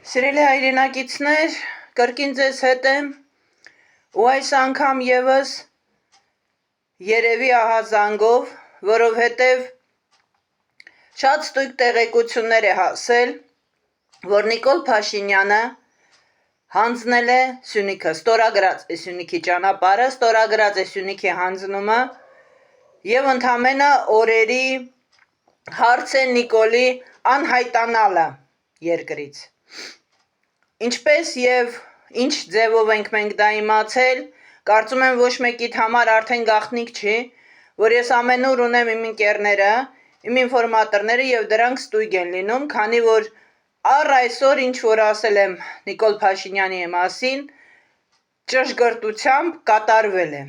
Սիրելի հայրենակիցներ, կրկին ձեզ հետ եմ ու այս անգամ եւս երևի ահազանգով, որովհետև շատ ստույգ տեղեկություններ է հասել, որ Նիկոլ Փաշինյանը հանձնել է Սյունիքը, ստորագրած է Սյունիքի ճանապարհը, ստորագրած է Սյունիքի հանձնումը եւ ընդամենը օրերի հարց է Նիկոլի անհայտանալը երկրից։ Ինչպես եւ ինչ ձևով ենք մենք դա իմացել, կարծում եմ ոչ մեկիդ համար արդեն գաղտնիք չի, որ ես ամենուր ունեմ իմ ընկերները, իմ ինֆորմատորները եւ դրանք ստույգ են լինում, քանի որ առ այսօր ինչ որ ասել եմ Նիկոլ Փաշինյանի մասին, ճշգրտությամբ կատարվել է։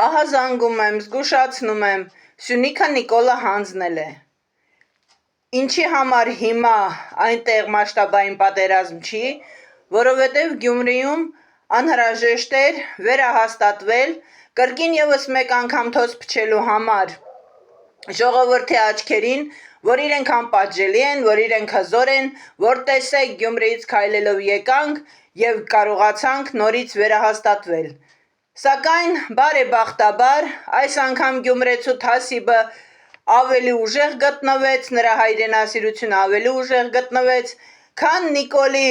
Ահա զանգում եմ, զգուշացնում եմ, Սյունիքը Նիկոլը հանձնել է։ Ինչի համար հիմա այնտեղ մասշտաբային պատերազմ չի, որովհետև Գյումրիում անհրաժեշտ էր վերահաստատվել կրկին եւս մեկ անգամ թոս փչելու համար ժողովրդի աչքերին, որ իրենք անպատժելի են, որ իրենք հզոր են, որ տեսեք Գյումրիից քայլելով եկանք եւ կարողացանք նորից վերահաստատվել։ Սակայն բարեբախտաբար այս անգամ Գյումրեցու Թասիբը ավելի ուժեղ գտնվեց, նրա հայրենասիրությունը ավելի ուժեղ գտնվեց, քան Նիկոլի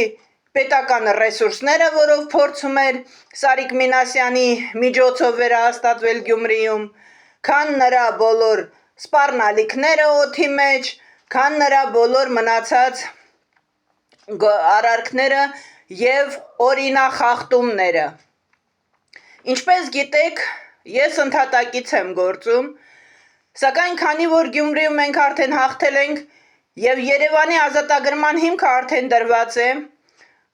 պետական ռեսուրսները, որով փորձում էր Սարիկ Մինասյանի միջոցով վերահաստատվել Գյումրիում, քան նրա բոլոր սպառնալիքները օդի մեջ, քան նրա բոլոր մնացած արարքները եւ օրինախախտումները։ Ինչպես գիտեք, ես ընդհատակից եմ գործում, սակայն քանի որ Գյումրիում մենք արդեն հաղթել ենք եւ Երևանի ազատագրման հիմքը արդեն դրված է,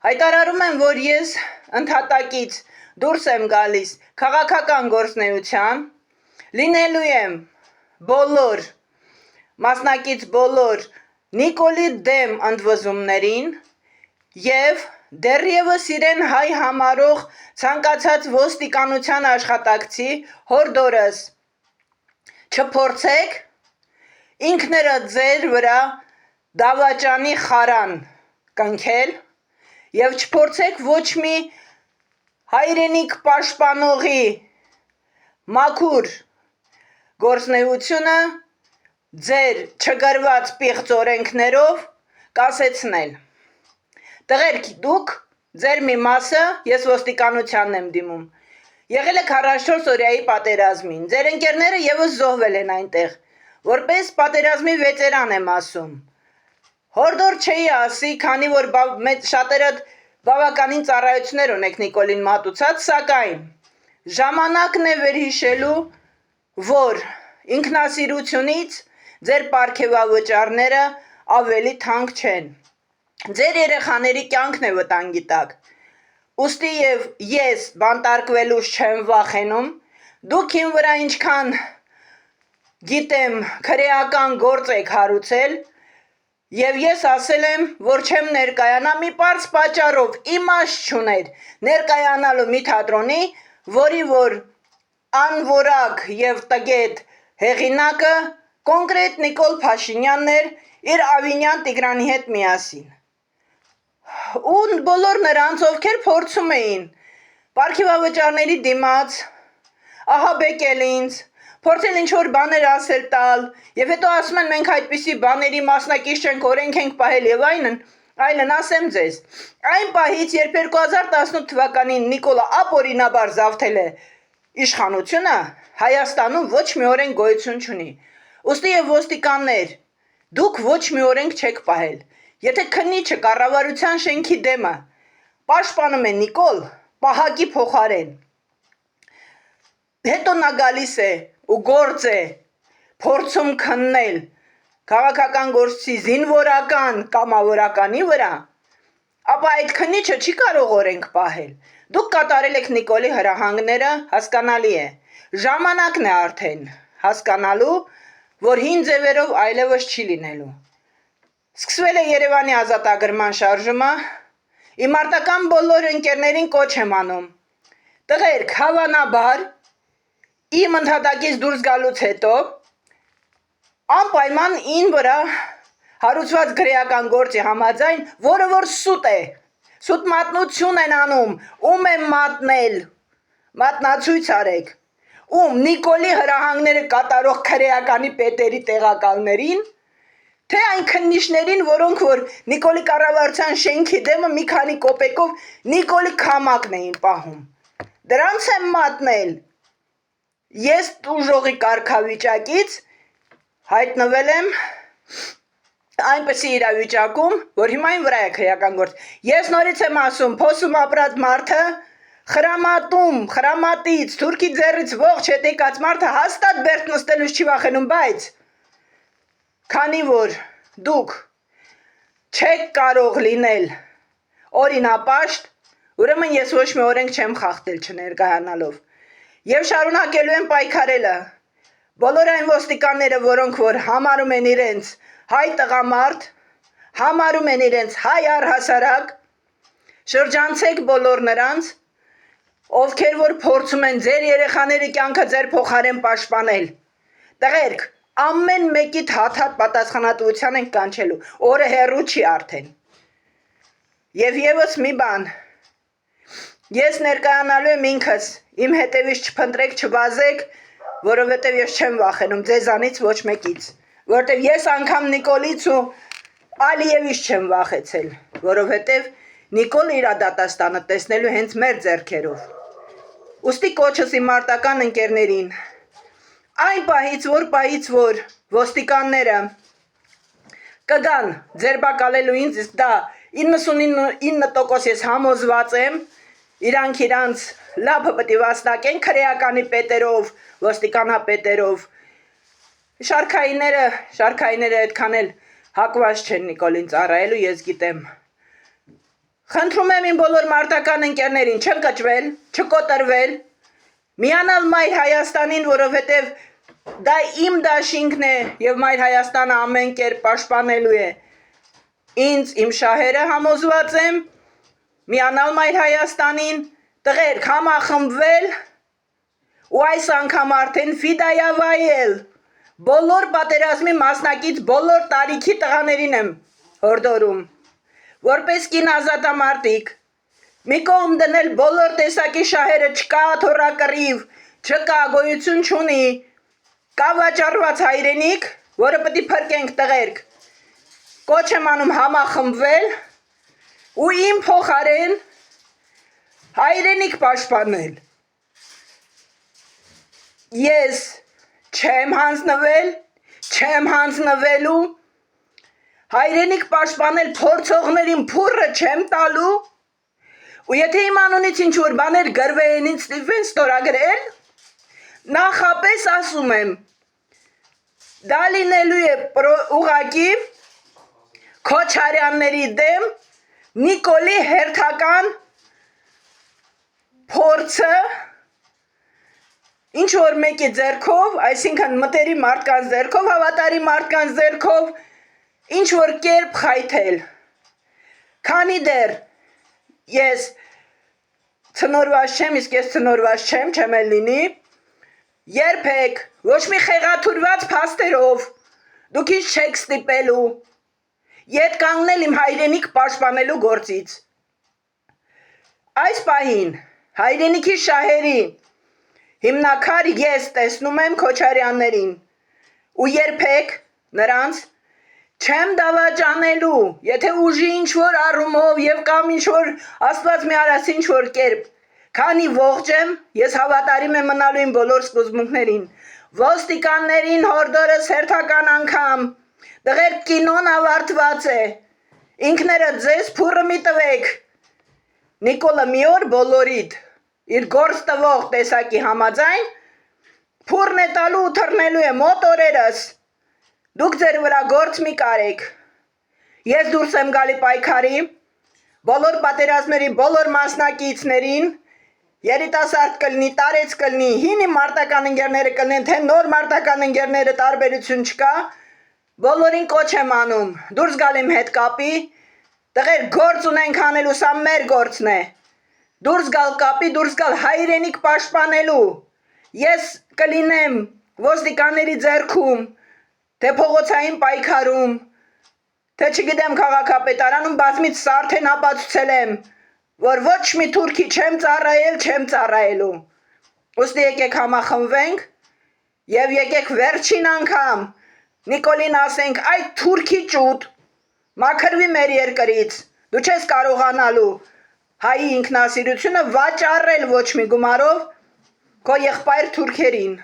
հայտարարում եմ, որ ես ընդհատակից դուրս եմ գալիս քաղաքական գործունեության, լինելու եմ բոլոր մասնակից բոլոր Նիկոլի դեմ ընդվզումներին եւ դեռևս իրեն հայ համարող ցանկացած ոստիկանության աշխատակցի հորդորս չփորձեք ինքներդ ձեր վրա դավաճանի խարան կնքել եւ չփորձեք ոչ մի հայրենիք պաշտպանողի մաքուր գործնեությունը ձեր չգրված պիղծ օրենքներով կասեցնել։ Տղերք, դուք ձեր մի մասը ես ոստիկանությանն եմ դիմում։ Եղել եք 44 օրյայի պատերազմին, ձեր ընկերները եւս զոհվել են այնտեղ, որպես պատերազմի վետերան եմ ասում։ Հորդոր չէի ասի, քանի որ շատերդ բավականին ծառայություններ ունեք Նիկոլին մատուցած, սակայն ժամանակն է վերհիշելու, որ ինքնասիրությունից ձեր պարգևավճարները ավելի թանկ չեն։ Ձեր երեխաների կյանքն է վտանգի տակ։ Ուստի եւ ես բանտարկվելուց չեմ վախենում, դուք իմ վրա ինչքան գիտեմ քրեական գործ եք հարուցել եւ ես ասել եմ, որ չեմ ներկայանա մի պարզ պատճառով, իմաստ չուներ ներկայանալու մի թատրոնի, որի որ անորակ եւ տգետ հեղինակը կոնկրետ Նիկոլ Փաշինյանն էր իր Ավինյան Տիգրանի հետ միասին։ Ու բոլոր նրանց, ովքեր փորձում էին պարգևավճարների դիմաց ահաբեկել ինձ, փորձել ինչ-որ բաներ ասել տալ, եւ հետո ասում են մենք այդպիսի բաների մասնակից չենք, օրենք ենք պահել եւ այլն, ասեմ ձեզ, այն պահից, երբ 2018 թվականին Նիկոլը ապօրինաբար զավթել է իշխանությունը, Հայաստանում ոչ մի օրենք գոյություն չունի։ Ուստի եւ ոստիկաններ, դուք ոչ մի օրենք չեք պահել։ Եթե քննիչը կառավարության շենքի դեմը պաշտպանում է Նիկոլ, պահակի փոխարեն, հետո նա գալիս է ու գործ է փորձում քննել քաղաքական գործի զինվորական կամավորականի վրա, ապա այդ քննիչը չի կարող օրենք պահել։ Դուք կատարել եք Նիկոլի հրահանգները, հասկանալի է։ Ժամանակն է արդեն հասկանալու, որ հին ձևերով այլևս չի լինելու։ Սկսվել է Երևանի ազատագրման շարժումը, իմ արտական բոլոր ընկերներին կոչ եմ անում։ Տղերք, հավանաբար, իմ ընդհատակից դուրս գալուց հետո անպայման ին վրա հարուցված քրեական գործի համաձայն, որը որ սուտ է, սուտ մատնություն են անում, ում են մատնել, մատնացույց արեք, ում Նիկոլի հրահանգները կատարող քրեականի պետերի տեղակալներին, թե այն քննիչներին, որոնք որ Նիկոլի կառավարության շենքի դեմը մի քանի կոպեկով Նիկոլի քամակն էին պահում։ Դրանց եմ մատնել։ Ես ուժողի կարգավիճակից հայտնվել եմ այնպիսի իրավիճակում, որ հիմա այն վրա է քրեական գործ։ Ես նորից եմ ասում, փոսում ապրած մարդը խրամատից, թուրքի ձեռից ողջ հետեկած մարդը հաստատ բերդ նստելուց չի վախենում, բայց քանի որ դուք չեք կարող լինել օրինապաշտ, ուրեմն ես ոչ մի օրենք չեմ խախտել չներկայանալով եւ շարունակելու եմ պայքարելը։ Բոլոր այն ոստիկանները, որոնք որ համարում են իրենց հայ տղամարդ, համարում են իրենց հայ առհասարակ, շրջանցեք բոլոր նրանց, ովքեր որ փորձում են ձեր երեխաների կյանքը ձեր փոխարեն պաշտպանել։ Տղերք, ամեն մեկի հաթաթ պատասխանատվության ենք կանչելու, օրը հեռու չի արդեն։ Եվ եւս մի բան, ես ներկայանալու եմ ինքս, իմ հետևից չփնտրեք, չվազեք, որովհետև ես չեմ վախենում ձեզանից ոչ մեկից, որովհետև ես անգամ Նիկոլից ու Ալիևից չեմ վախեցել, որովհետև Նիկոլը իր դատաստանը տեսնելու հենց մեր ձեռքերով։ Ուստի կոչս իմ մարտական ընկերներին, այն պահից որ ոստիկանները կգան ձերբակալելու ինձ, իսկ դա 99% ես համոզված եմ, իրանց լափը պետք է վաստակեն քրեականի պետերով, ոստիկանապետերով։ Շարքայինները այդքան էլ հակված չեն Նիկոլին ծառայելու, ես գիտեմ։ Խնդրում եմ իմ բոլոր մարտական ընկերներին չընկճվել, չկոտրվել, միանալ Մայր Հայաստանին, որովհետև դա իմ դաշինքն է եւ Մայր Հայաստանը ամեն կերպ պաշտպանելու է։ Ինձ իմ շահերը համոզված եմ, միանալ Մայր Հայաստանին, տղերք համախմբվել ու այս անգամ արդեն ֆիդայավայել, բոլոր պատերազմի մասնակից բոլոր տարիքի տղաներին եմ հորդորում, որպես կին ազատամարտիկ, մի կողմ դնել բոլոր տեսակի շահերը, չկա թոռակռիվ, չկա գոյություն չունի, կա վաճառված հայրենիք, որը պետք է փրկենք տղերք, կոչ եմ անում համախմբվել ու իմ փոխարեն հայրենիք պաշտպանել։ Ես չեմ հանձնվել, չեմ հանձնվելու, հայրենիք պաշտպանել փորձողներին փուրը չեմ տալու, ու եթե իմ անունից ինչ-որ բաներ գրվեն, ինձ ստիպեն ստորագրել, նախապես ասում եմ, դա լինելու է ուղղակի Քոչարյանների դեմ Նիկոլի հերթական փորձը ինչ որ մեկի ձեռքով, այսինքն մտերի մարդկանց ձեռքով, հավատարի մարդկանց ձեռքով ինչ որ կերպ խայթել։ Քանի դեռ ես ցնորված չեմ, իսկ ես ցնորված չեմ էլ լինի, երբեք ոչ մի խեղաթուրված փաստերով դուք ինձ չեք ստիպելու ետ կանգնել իմ հայրենիք պաշտպանելու գործից։ Այս պահին հայրենիքի շահերի հիմնակար ես տեսնում եմ Քոչարյաններին ու երբեք նրանց չեմ դավաճանելու, եթե ուժի ինչ-որ առումով եւ կամ ինչ-որ Աստված մի արած ինչ-որ կերպ, քանի ողջ եմ, ես հավատարիմ եմ մնալու իմ բոլոր սկզբունքներին, ոստիկաններին հորդորս հերթական անգամ, տղեր կինոն ավարտված է, ինքներդ ձեզ փուրը մի տվեք, Նիկոլը մի օր բոլորիդ իր գործ տվող տեսակի համաձայն փուրն է տալու ու թռնելու է մոտ օրերս, դուք ձեր վրա գործ մի կարեք, ես դուրս եմ գալի պայքարի, բոլոր պատերազմների բոլոր մասնակիցներին, երիտասարդ կլինի, տարեց կլինի, հին իմ մարտական ընկերները կլինեն, թե նոր մարտական ընկերները տարբերություն չկա, բոլորին կոչ եմ անում, դուրս գալ իմ հետ կապի, տղեր գործ ունենք անելու, սա մեր գործն է, դուրս գալ կապի, դուրս գալ հայրենիք պաշտպանելու, ես կլինեմ ոստիկանների ձեռքում, թե փողոցային պայքարում, թե չգիտեմ քաղաքապետարանում բազմից արդեն ապացուցել եմ, որ ոչ մի թուրքի չեմ ծառայելու։ Ուստի եկեք համախմբվենք եւ եկեք վերջին անգամ Նիկոլին ասենք այդ թուրքի ճուտ մաքրվի մեր երկրից։ Դու չես կարողանալու հայի ինքնասիրությունը վաճառել ոչ մի գումարով քո եղբայր թուրքերին։